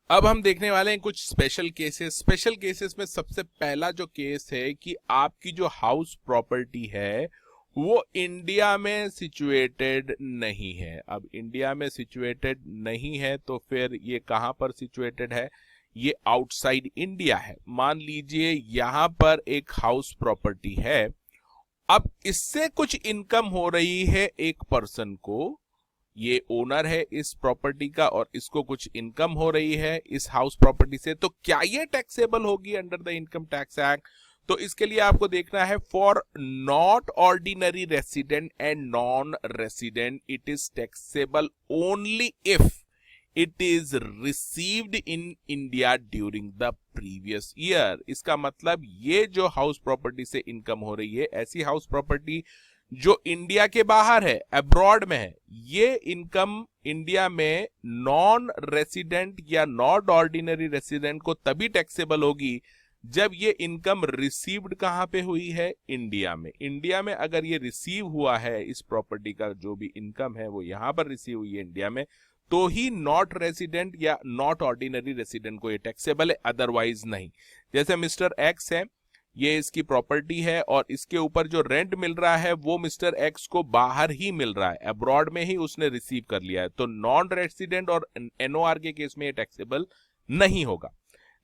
अब हम देखने वाले हैं कुछ स्पेशल केसेस में सबसे पहला जो केस है कि आपकी जो हाउस प्रॉपर्टी है वो इंडिया में सिचुएटेड नहीं है। अब इंडिया में सिचुएटेड नहीं है तो फिर ये कहां पर सिचुएटेड है? ये आउटसाइड इंडिया है। मान लीजिए यहां पर एक हाउस प्रॉपर्टी है, अब इससे कुछ इनकम हो रही है एक पर्सन को, ये ओनर है इस प्रॉपर्टी का और इसको कुछ इनकम हो रही है इस हाउस प्रॉपर्टी से, तो क्या ये टैक्सेबल होगी under the income tax act? तो इसके लिए आपको देखना है for not ordinary resident and non resident it is taxable only if it is received in India during the previous year. इसका मतलब ये जो हाउस प्रॉपर्टी से इनकम हो रही है, ऐसी हाउस प्रॉपर्टी जो इंडिया के बाहर है, अब्रॉड में है, ये इनकम इंडिया में नॉन रेसिडेंट या नॉट ऑर्डिनरी रेसिडेंट को तभी टैक्सेबल होगी जब ये इनकम रिसीव्ड कहां पे हुई है? इंडिया में। इंडिया में अगर ये रिसीव हुआ है, इस प्रॉपर्टी का जो भी इनकम है वो यहां पर रिसीव हुई है इंडिया में, तो ही नॉट रेसिडेंट या नॉट ऑर्डिनरी रेसिडेंट को ये टैक्सेबल है, अदरवाइज नहीं। जैसे मिस्टर एक्स है, ये इसकी प्रॉपर्टी है और इसके ऊपर जो रेंट मिल रहा है वो मिस्टर एक्स को बाहर ही मिल रहा है, अब्रॉड में ही उसने रिसीव कर लिया है, तो नॉन रेसिडेंट और एनओआर के केस में ये टैक्सेबल नहीं होगा।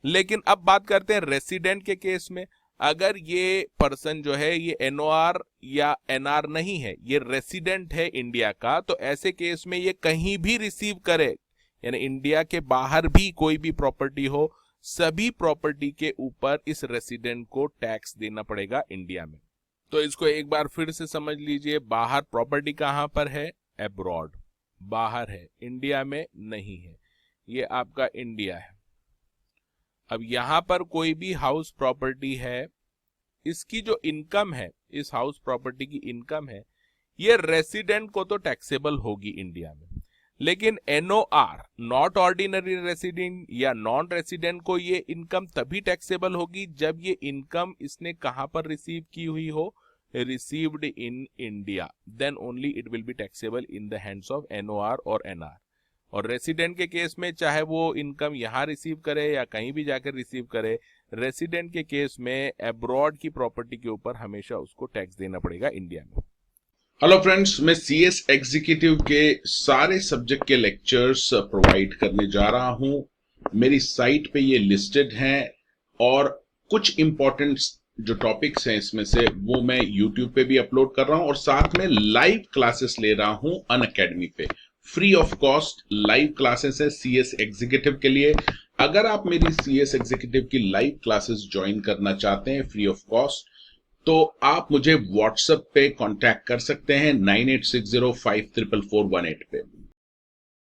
लेकिन अब बात करते हैं रेसिडेंट के केस में। अगर ये पर्सन जो है ये एनओआर या एनआर नहीं है, ये रेसिडेंट है इंडिया का, तो ऐसे केस में ये कहीं भी रिसीव करे, यानी इंडिया के बाहर भी कोई भी प्रॉपर्टी हो, सभी प्रॉपर्टी के ऊपर इस रेसिडेंट को टैक्स देना पड़ेगा इंडिया में। तो इसको एक बार फिर से समझ लीजिए, बाहर प्रॉपर्टी कहां पर है? अब्रॉड, बाहर है, इंडिया में नहीं है। ये आपका इंडिया है। अब यहां पर कोई भी हाउस प्रॉपर्टी है, इसकी जो इनकम है, इस हाउस प्रॉपर्टी की इनकम है, ये रेसिडेंट को तो टैक्सेबल होगी इंडिया में, लेकिन एनओआर नॉट ऑर्डिनरी रेसिडेंट या नॉन रेसिडेंट को ये इनकम तभी टैक्सेबल होगी जब ये इनकम इसने कहां पर रिसीव की हुई हो? Received in India, then only it will be taxable in the hands of NOR और एनआर। और रेसिडेंट के केस में चाहे वो इनकम यहां रिसीव करे या कहीं भी जाकर रिसीव करे, रेसिडेंट के केस में अब्रॉड की प्रॉपर्टी के ऊपर हमेशा उसको टैक्स देना पड़ेगा इंडिया में। हेलो फ्रेंड्स, मैं सीएस एग्जीक्यूटिव के सारे सब्जेक्ट के लेक्चर्स प्रोवाइड करने जा रहा हूं। मेरी साइट पे ये लिस्टेड हैं और कुछ इंपॉर्टेंट जो टॉपिक्स हैं इसमें से वो मैं यूट्यूब पे भी अपलोड कर रहा हूं और साथ में लाइव क्लासेस ले रहा हूं अनअकैडमी पे। Free of cost live classes है सीएस एग्जीक्यूटिव के लिए। अगर आप मेरी सीएस एग्जीक्यूटिव की लाइव क्लासेस ज्वाइन करना चाहते हैं फ्री ऑफ कॉस्ट, तो आप मुझे व्हाट्सएप पे कांटेक्ट कर सकते हैं 9860544418 पे।